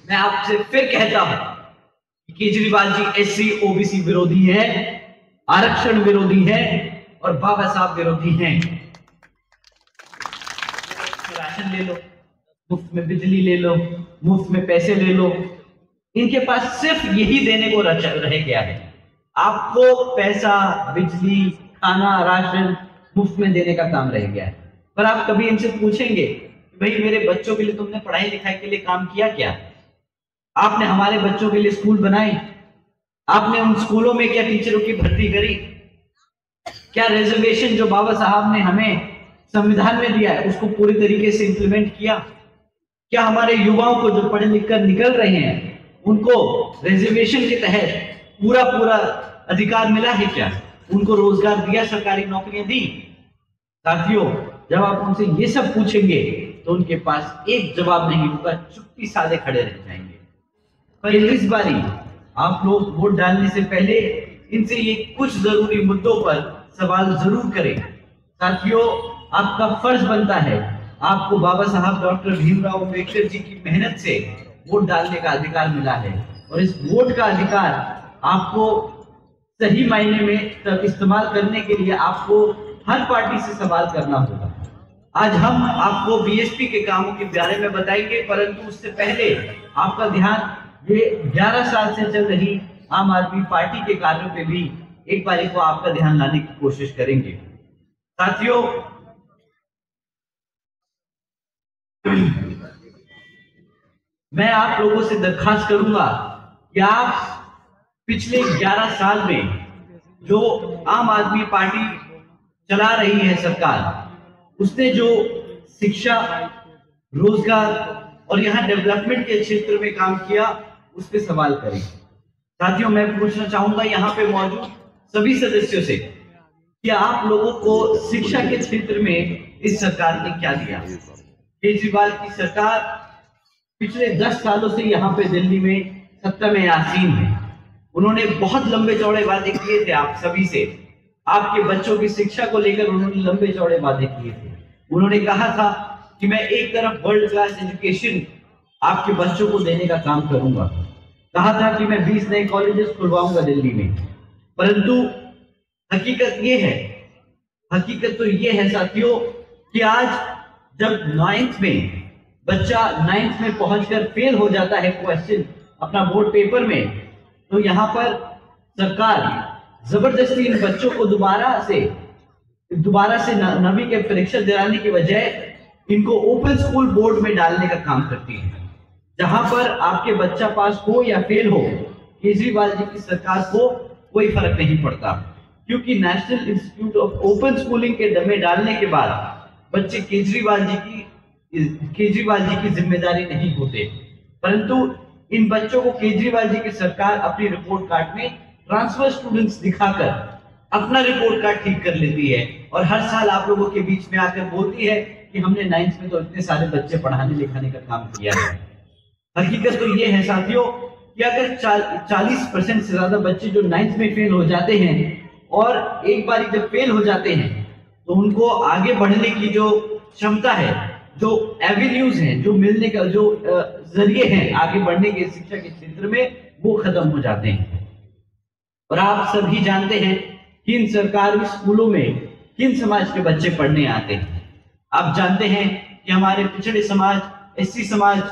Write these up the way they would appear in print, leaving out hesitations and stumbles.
मैं आपसे फिर कहता हूं कि केजरीवाल जी एससी ओबीसी विरोधी है, आरक्षण विरोधी है और बाबा साहब विरोधी हैं। राशन ले लो, मुफ्त में बिजली ले लो, मुफ्त में पैसे ले लो, इनके पास सिर्फ यही देने को रह गया है। आपको पैसा, बिजली, खाना, राशन मुफ्त में देने का काम रह गया है। पर आप कभी इनसे पूछेंगे कि भाई मेरे बच्चों के लिए तुमने पढ़ाई लिखाई के लिए काम किया क्या? आपने हमारे बच्चों के लिए स्कूल बनाए? आपने उन स्कूलों में क्या टीचरों की भर्ती करी? क्या रिजर्वेशन जो बाबा साहब ने हमें संविधान में दिया है उसको पूरी तरीके से इंप्लीमेंट किया? क्या हमारे युवाओं को जो पढ़े लिख कर निकल रहे हैं उनको रिजर्वेशन के तहत पूरा अधिकार मिला है क्या? उनको रोजगार दिया, सरकारी नौकरियां दी? साथियों, जब आप उनसे ये सब पूछेंगे तो उनके पास एक जवाब नहीं होगा, चुप्पी साधे खड़े रह जाएंगे। पर इस बारी आप लोग वोट डालने से पहले इनसे ये कुछ जरूरी मुद्दों पर सवाल जरूर करें। साथियों, आपका फर्ज बनता है, आपको बाबा साहब डॉक्टर भीमराव अंबेडकर जी की मेहनत से वोट डालने का अधिकार मिला है और इस वोट का अधिकार आपको सही मायने में इस्तेमाल करने के लिए आपको हर पार्टी से सवाल करना होगा। आज हम आपको बीएसपी के कामों के बारे में बताएंगे, परंतु उससे पहले आपका ध्यान ये 11 साल से चल रही आम आदमी पार्टी के कार्यों पे भी एक बारी को आपका ध्यान लाने की कोशिश करेंगे। साथियों, मैं आप लोगों से दरखास्त करूंगा कि आप पिछले 11 साल में जो आम आदमी पार्टी चला रही है सरकार, उसने जो शिक्षा, रोजगार और यहाँ डेवलपमेंट के क्षेत्र में काम किया उस पर सवाल करें। साथियों, मैं पूछना चाहूंगा यहाँ पे मौजूद सभी सदस्यों से कि आप लोगों को शिक्षा के क्षेत्र में इस सरकार ने क्या दिया? केजरीवाल की सरकार पिछले 10 सालों से यहाँ पे दिल्ली में सत्ता में आसीन है। उन्होंने बहुत लंबे चौड़े वादे किए थे आप सभी से। आपके बच्चों की शिक्षा को लेकर उन्होंने लंबे चौड़े वादे किए थे। उन्होंने कहा था कि मैं एक तरफ वर्ल्ड क्लास एजुकेशन आपके बच्चों को देने का काम करूंगा, कहा था कि मैं 20 नए कॉलेजेस खुलवाऊंगा दिल्ली में। परंतु हकीकत तो ये है साथियों कि आज जब 9th में बच्चा 9th में पहुंचकर फेल हो जाता है क्वेश्चन अपना बोर्ड पेपर में, तो यहाँ पर सरकार जबरदस्ती इन बच्चों को दोबारा से 9वीं के परीक्षा दिलाने की बजाय इनको ओपन स्कूल बोर्ड में डालने का काम करती है, जहां पर आपके बच्चा पास हो या फेल हो, केजरीवाल जी की सरकार को कोई फर्क नहीं पड़ता, क्योंकि national institute of open schooling के डमे डालने के बाद बच्चे केजरीवाल जी की जिम्मेदारी नहीं होते। परंतु इन बच्चों को केजरीवाल जी की सरकार अपनी रिपोर्ट कार्ड में ट्रांसफर स्टूडेंट्स दिखाकर अपना रिपोर्ट कार्ड ठीक कर लेती है और हर साल आप लोगों के बीच में आकर बोलती है कि हमने 9th में तो इतने सारे बच्चे पढ़ाने लिखाने का काम किया है। हकीकत तो ये है साथियों कि अगर 40% से ज्यादा बच्चे जो 9th में फेल हो जाते हैं और एक बार जब फेल हो जाते हैं तो उनको आगे बढ़ने की जो क्षमता है, जो एवेन्यूज हैं, जो मिलने का जो जरिए हैं आगे बढ़ने के शिक्षा के क्षेत्र में, वो खत्म हो जाते हैं। और आप सभी जानते हैं किन सरकारी स्कूलों में किन समाज के बच्चे पढ़ने आते हैं। आप जानते हैं कि हमारे पिछड़े समाज, एससी समाज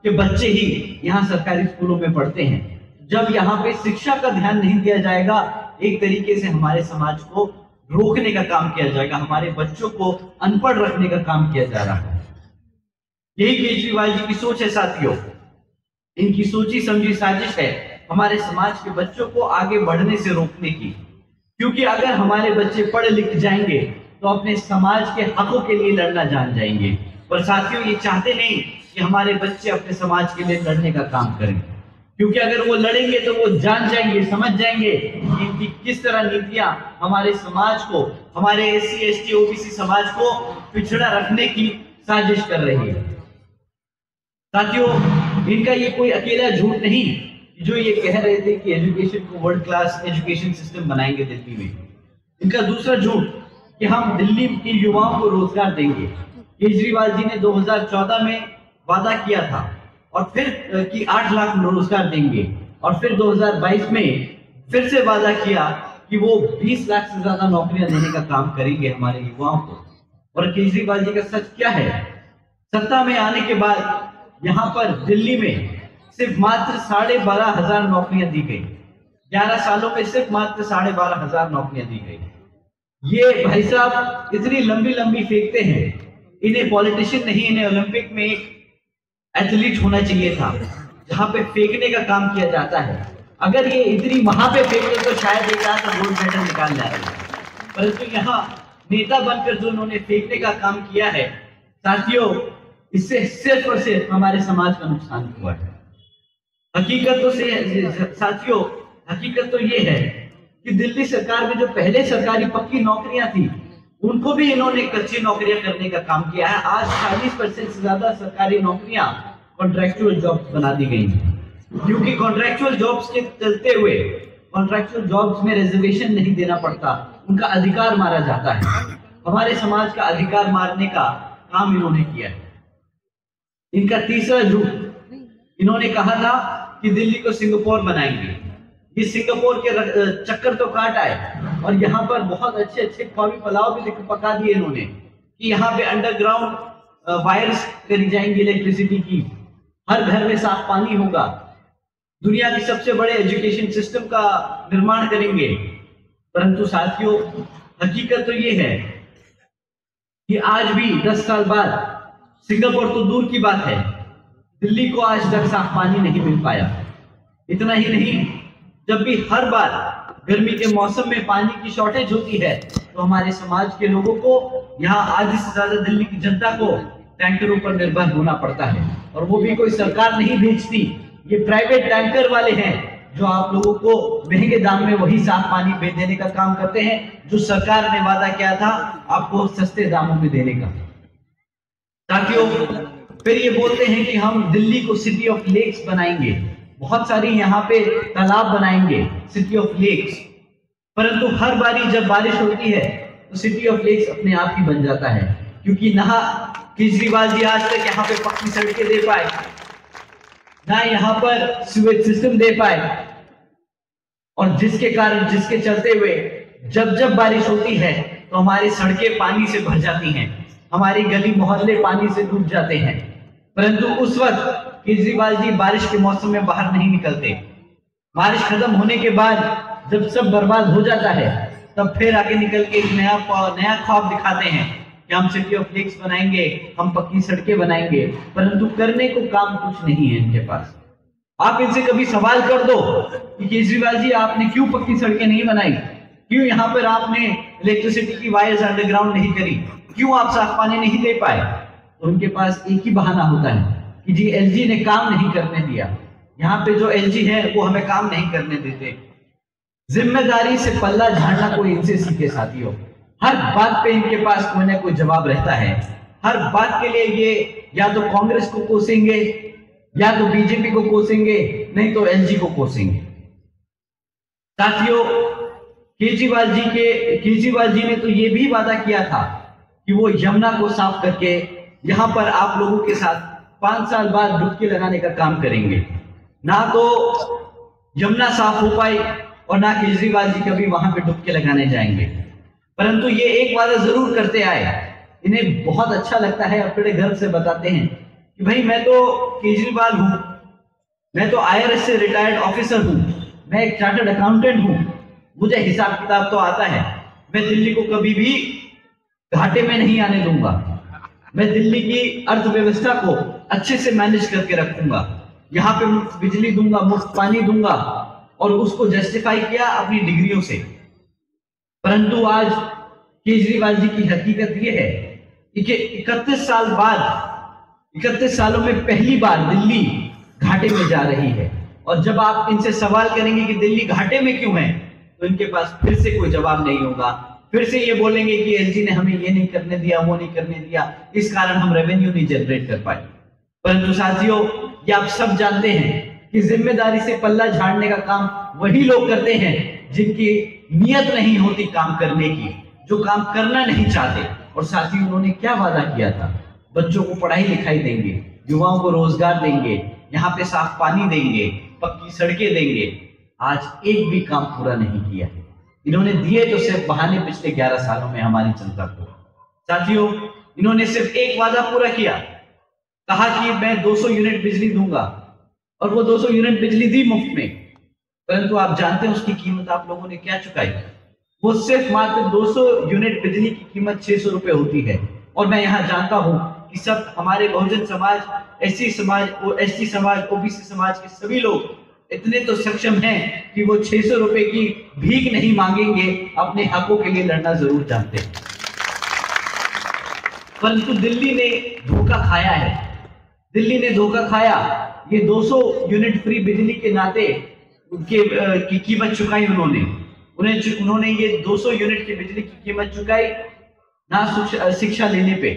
के बच्चे ही यहाँ सरकारी स्कूलों में पढ़ते हैं। जब यहाँ पे शिक्षा का ध्यान नहीं दिया जाएगा, एक तरीके से हमारे समाज को रोकने का काम किया जाएगा, हमारे बच्चों को अनपढ़ रखने का काम किया जा रहा है। यही केजरीवाल जी की सोच है साथियों। इनकी सोची समझी साजिश है हमारे समाज के बच्चों को आगे बढ़ने से रोकने की, क्योंकि अगर हमारे बच्चे पढ़ लिख जाएंगे तो अपने समाज के हकों के लिए लड़ना जान जाएंगे। पर साथियों, ये चाहते नहीं कि हमारे बच्चे अपने समाज के लिए लड़ने का काम करें, क्योंकि अगर वो लड़ेंगे तो वो जान जाएंगे, समझ जाएंगे कि इनकी किस तरह नीतियां हमारे समाज को, हमारे एससी एसटी ओबीसी समाज को पिछड़ा रखने की साजिश कर रही है। साथियों, इनका ये कोई अकेला झूठ नहीं जो ये कह रहे थे कि एजुकेशन को वर्ल्ड क्लास एजुकेशन सिस्टम बनाएंगे दिल्ली में। इनका दूसरा झूठ कि हम दिल्ली के युवाओं को रोजगार देंगे। केजरीवाल जी ने 2014 में वादा किया था और फिर कि 8 लाख रोजगार देंगे, और फिर 2022 में फिर से वादा किया कि वो 20 लाख से ज्यादा नौकरियां देने का काम करेंगे हमारे युवाओं को। और केजरीवाल जी का सच क्या है? सत्ता में आने के बाद यहाँ पर दिल्ली में सिर्फ मात्र 12,500 नौकरियां दी गई। 11 सालों में सिर्फ मात्र 12,500 नौकरियां दी गई। ये भाई साहब इतनी लंबी लंबी फेंकते हैं, इन्हें पॉलिटिशियन नहीं, इन्हें ओलंपिक में एक एथलीट होना चाहिए था जहां पे फेंकने का काम किया जाता है। अगर ये इतनी वहां पे फेंकते तो शायद एक रात गोल्ड मेडल निकाल जाते, परंतु यहाँ नेता बनकर जो उन्होंने फेंकने का काम किया है साथियों, इससे सिर्फ और सिर्फ हमारे समाज का नुकसान हुआ है। हकीकत तो ये है कि दिल्ली सरकार में जो पहले सरकारी पक्की नौकरियां थी उनको भी इन्होंने कच्ची नौकरियां करने का काम किया है। आज 40% से ज्यादा सरकारी नौकरियां कॉन्ट्रैक्चुअल जॉब्स बना दी गई हैं, क्योंकि कॉन्ट्रैक्चुअल जॉब्स के चलते हुए कॉन्ट्रैक्चुअल जॉब्स में रिजर्वेशन नहीं देना पड़ता, उनका अधिकार मारा जाता है। हमारे समाज का अधिकार मारने का काम इन्होंने किया है। इनका तीसरा झूठ, इन्होंने कहा था कि दिल्ली को सिंगापुर बनाएंगे। ये सिंगापुर के चक्कर तो काट आए और यहाँ पर बहुत अच्छे अच्छे कौमी पुलाव भी पका दिए इन्होंने कि यहाँ पे अंडरग्राउंड वायर्स करी जाएंगी इलेक्ट्रिसिटी की, हर घर में साफ पानी होगा, दुनिया के सबसे बड़े एजुकेशन सिस्टम का निर्माण करेंगे। परंतु साथियों, हकीकत तो ये है कि आज भी 10 साल बाद सिंगापुर तो दूर की बात है, दिल्ली को आज तक साफ पानी नहीं मिल पाया। इतना ही नहीं, जब भी हर बार गर्मी के मौसम में पानी की शॉर्टेज होती है तो हमारे समाज के लोगों को, यहाँ आधी से ज्यादा दिल्ली की जनता को टैंकरों पर निर्भर होना पड़ता है, और वो भी कोई सरकार नहीं भेजती, ये प्राइवेट टैंकर वाले हैं जो आप लोगों को महंगे दाम में वही साफ पानी भेज देने का काम करते हैं जो सरकार ने वादा किया था आपको सस्ते दामों में देने का। साथियों, फिर ये बोलते हैं कि हम दिल्ली को सिटी ऑफ लेक्स बनाएंगे, बहुत सारी यहाँ पे तालाब बनाएंगे, सिटी ऑफ लेक्स। परंतु हर बारी जब बारिश होती है तो सिटी ऑफ लेक्स अपने आप ही बन जाता है, क्योंकि ना केजरीवाल जी आज तक यहाँ पे पक्की सड़कें दे पाए, ना यहाँ पर सीवेज सिस्टम दे पाए, और जिसके चलते हुए जब जब बारिश होती है तो हमारी सड़कें पानी से भर जाती हैं, हमारी गली मोहल्ले पानी से डूब जाते हैं। परंतु उस वक्त केजरीवाल जी बारिश के मौसम में बाहर नहीं निकलते। बारिश खत्म होने के बाद जब सब बर्बाद हो जाता है तब फिर आगे निकल के एक नया ख्वाब दिखाते हैं कि हम सिटी ऑफ लेक्स बनाएंगे, हम पक्की सड़कें बनाएंगे, परंतु करने को काम कुछ नहीं है इनके पास। आप इनसे कभी सवाल कर दो कि केजरीवाल जी आपने क्यों पक्की सड़कें नहीं बनाई, क्यों यहाँ पर आपने इलेक्ट्रिसिटी की वायर्स अंडरग्राउंड नहीं करी, क्यों आप साफ पानी नहीं दे पाए, तो उनके पास एक ही बहाना होता है कि जी एलजी ने काम नहीं करने दिया, यहाँ पे जो एलजी है वो हमें काम नहीं करने देते। जिम्मेदारी से पल्ला झाड़ना कोई इनसे सीखे साथियों। हर बात पे इनके पास कोई ना कोई जवाब रहता है, हर बात के लिए ये या तो कांग्रेस को कोसेंगे, या तो बीजेपी को कोसेंगे, नहीं तो एलजी को कोसेंगे। साथियों, केजरीवाल जी ने तो ये भी वादा किया था कि वो यमुना को साफ करके यहाँ पर आप लोगों के साथ 5 साल बाद डुबकी लगाने का काम करेंगे। ना तो यमुना साफ हो पाई और ना केजरीवाल जी कभी वहां पे डुबकी लगाने जाएंगे, परंतु ये एक वादा जरूर करते आए। इन्हें बहुत अच्छा लगता है, अपने गर्व से बताते हैं कि भाई मैं तो केजरीवाल हूं, मैं तो IRS से रिटायर्ड ऑफिसर हूं, मैं एक चार्टर्ड अकाउंटेंट हूं, मुझे हिसाब किताब तो आता है, मैं दिल्ली को कभी भी घाटे में नहीं आने दूंगा, मैं दिल्ली की अर्थव्यवस्था को अच्छे से मैनेज करके रखूंगा, यहाँ पे मुफ्त बिजली दूंगा, मुफ्त पानी दूंगा, और उसको जस्टिफाई किया अपनी डिग्रियों से। परंतु आज केजरीवाल जी की हकीकत यह है कि 31 साल बाद, 31 सालों में पहली बार दिल्ली घाटे में जा रही है, और जब आप इनसे सवाल करेंगे कि दिल्ली घाटे में क्यों है, तो इनके पास फिर से कोई जवाब नहीं होगा। फिर से ये बोलेंगे कि एलजी ने हमें ये नहीं करने दिया, वो नहीं करने दिया, इस कारण हम रेवेन्यू नहीं जनरेट कर पाए। परंतु साथियों, ये आप सब जानते हैं कि जिम्मेदारी से पल्ला झाड़ने का काम वही लोग करते हैं जिनकी नियत नहीं होती काम करने की, जो काम करना नहीं चाहते। और साथ ही उन्होंने क्या वादा किया था, बच्चों को पढ़ाई लिखाई देंगे, युवाओं को रोजगार देंगे, यहाँ पे साफ पानी देंगे, पक्की सड़कें देंगे। आज एक भी काम पूरा नहीं किया। इन्होंने दिए तो सिर्फ बहाने पिछले 11 सालों में हमारी जनता को। साथियों, इन्होंने सिर्फ एक वादा पूरा किया, कहा कि मैं 200 यूनिट बिजली दूंगा, और वो 200 यूनिट बिजली दी मुफ्त में। परंतु आप जानते हैं उसकी कीमत आप लोगों ने क्या चुकाई? वो सिर्फ मात्र 200 यूनिट बिजली की कीमत 600 रुपए होती है। और मैं यहाँ जानता हूँ कि सब हमारे बहुजन समाज, एससी समाज, एसटी समाज, ओबीसी समाज के सभी लोग इतने तो सक्षम हैं कि वो 600 रुपए की भीख नहीं मांगेंगे, अपने हकों के लिए लड़ना जरूर जानते हैं। परंतु दिल्ली ने धोखा खाया है। दिल्ली ने धोखा खाया। ये 200 यूनिट फ्री बिजली के नाते की कीमत चुकाई उन्होंने ये 200 यूनिट की बिजली की कीमत चुकाई ना शिक्षा लेने पे।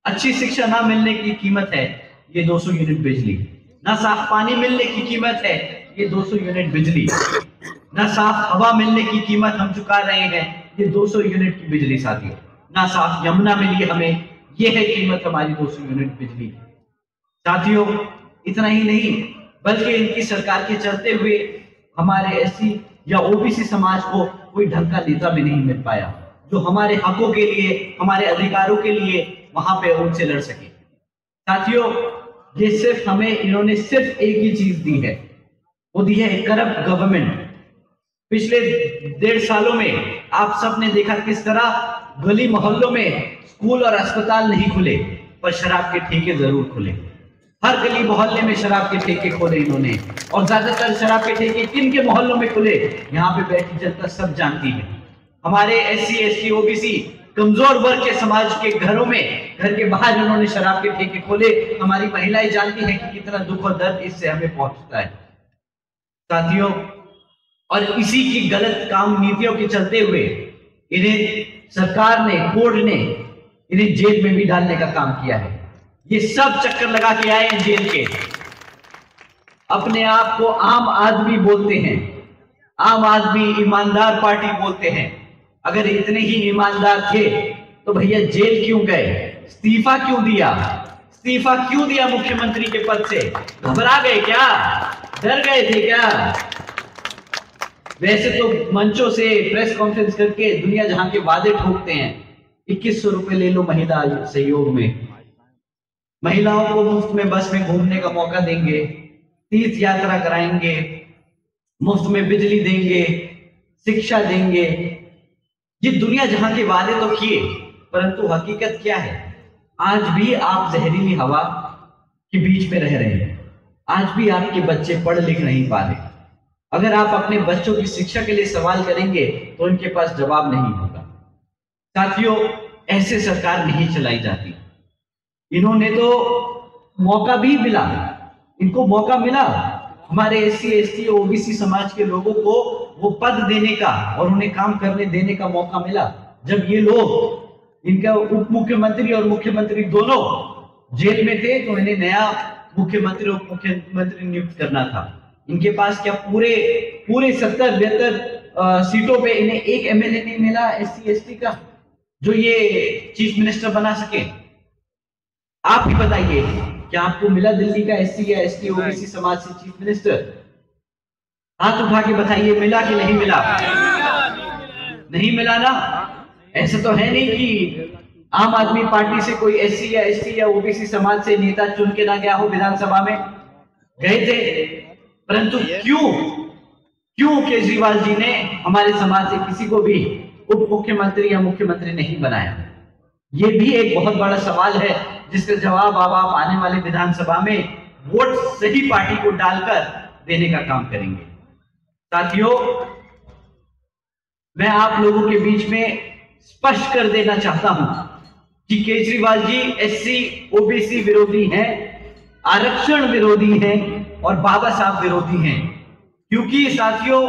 अच्छी शिक्षा ना मिलने की कीमत है ये 200 यूनिट बिजली। ना साफ पानी मिलने की कीमत है ये 200 यूनिट बिजली। ना साफ हवा मिलने की कीमत हम चुका रहे हैं ये 200 यूनिट की बिजली। साथियों, ना साफ यमुना मिली हमें, ये है कीमत हमारी 200 यूनिट बिजली। साथियों, इतना ही नहीं बल्कि इनकी सरकार के चलते हुए हमारे एससी या ओबीसी समाज को कोई ढंग का नेता भी नहीं मिल पाया जो हमारे हकों के लिए, हमारे अधिकारों के लिए वहां पे उनसे लड़ सके। साथियों, ये सिर्फ हमें इन्होंने सिर्फ एक ही चीज दी है, वो दी है करप्ट गवर्नमेंट। पिछले 1.5 सालों में आप सबने देखा किस तरह गली मोहल्लों में स्कूल और अस्पताल नहीं खुले पर शराब के ठेके जरूर खुले। हर गली मोहल्ले में शराब के ठेके खोले इन्होंने, और ज्यादातर शराब के ठेके किन के मोहल्लों में खुले यहाँ पे बैठी जनता सब जानती है। हमारे एससी, एसटी, ओबीसी कमजोर वर्ग के समाज के घरों में, घर के बाहर इन्होंने शराब के ठेके खोले। हमारी महिलाएं जानती हैं कि कितना दुख और दर्द इससे हमें पहुंचता है। साथियों, और इसी की गलत काम नीतियों के चलते हुए इन्हें सरकार ने, कोर्ट ने इन्हें जेल में भी डालने का काम किया है। ये सब चक्कर लगा के आए हैं जेल के। अपने आप को आम आदमी बोलते हैं, आम आदमी ईमानदार पार्टी बोलते हैं। अगर इतने ही ईमानदार थे तो भैया जेल क्यों गए? इस्तीफा क्यों दिया? इस्तीफा क्यों दिया मुख्यमंत्री के पद से? घबरा गए क्या? डर गए थे क्या? वैसे तो मंचों से प्रेस कॉन्फ्रेंस करके दुनिया जहां के वादे ठोकते हैं। 2100 रुपए ले लो महिला सहयोग में, महिलाओं को मुफ्त में बस में घूमने का मौका देंगे, तीर्थ यात्रा कराएंगे, मुफ्त में बिजली देंगे, शिक्षा देंगे। ये दुनिया जहां के वादे तो किए, परंतु हकीकत क्या है? आज भी आप जहरीली हवा के बीच में रह रहे हैं। आज भी आपके बच्चे पढ़ लिख नहीं पा रहे। अगर आप अपने बच्चों की शिक्षा के लिए सवाल करेंगे तो उनके पास जवाब नहीं होगा। साथियों, ऐसे सरकार नहीं चलाई जाती। इन्होंने तो मौका भी मिला, इनको मौका मिला हमारे एससी, एसटी, ओबीसी समाज के लोगों को वो पद देने का और उन्हें काम करने देने का मौका मिला। जब ये लोग, इनका उप मुख्यमंत्री और मुख्यमंत्री दोनों जेल में थे तो इन्हें नया मुख्यमंत्री, उप मुख्यमंत्री नियुक्त करना था। इनके पास क्या पूरे 70-72 सीटों पे इन्हें एक एमएलए नहीं मिला एससी, एसटी का जो ये चीफ मिनिस्टर बना सके? आप ही बताइए, क्या आपको मिला दिल्ली का एससी या एसटी, ओबीसी समाज से चीफ मिनिस्टर? हाथ उठा के बताइए, मिला कि नहीं मिला? नहीं मिला ना। ऐसा तो है नहीं कि आम आदमी पार्टी से कोई एससी या एसटी या ओबीसी समाज से नेता चुन के ना गया हो विधानसभा में। गए थे, परंतु क्यों केजरीवाल जी ने हमारे समाज से किसी को भी उप मुख्यमंत्री या मुख्यमंत्री नहीं बनाया? ये भी एक बहुत बड़ा सवाल है जिसका जवाब आप आने वाले विधानसभा में वोट सही पार्टी को डालकर देने का काम करेंगे। साथियों, मैं आप लोगों के बीच में स्पष्ट कर देना चाहता हूं कि केजरीवाल जी एससी, ओबीसी विरोधी हैं, आरक्षण विरोधी हैं और बाबा साहब विरोधी हैं। क्योंकि साथियों,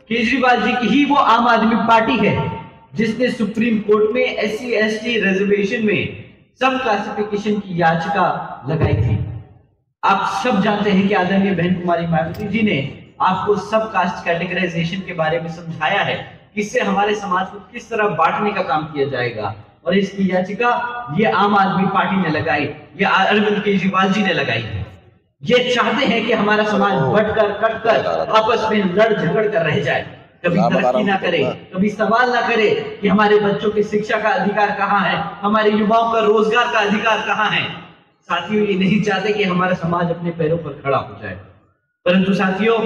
केजरीवाल जी की ही वो आम आदमी पार्टी है जिसने सुप्रीम कोर्ट में एससी, एसटी रिजर्वेशन में सब क्लासिफिकेशन की याचिका लगाई थी। आप सब जानते हैं कि आदरणीय बहन कुमारी मायावती जी ने आपको सब कास्ट कैटेगराइजेशन के बारे में समझाया है, इससे हमारे समाज को किस तरह बांटने का काम किया जाएगा। और इसकी याचिका ये आम आदमी पार्टी ने लगाई, ये अरविंद केजरीवाल जी ने लगाई है। ये चाहते हैं कि हमारा समाज बटकर कटकर आपस में लड़ झगड़ कर रह जाए, कभी तरक्की ना करे, कभी सवाल ना करे कि हमारे बच्चों की शिक्षा का अधिकार कहाँ है, हमारे युवाओं का रोजगार का अधिकार कहाँ है। साथियों, ये नहीं चाहते कि हमारा समाज अपने पैरों पर खड़ा हो जाए। परंतु साथियों,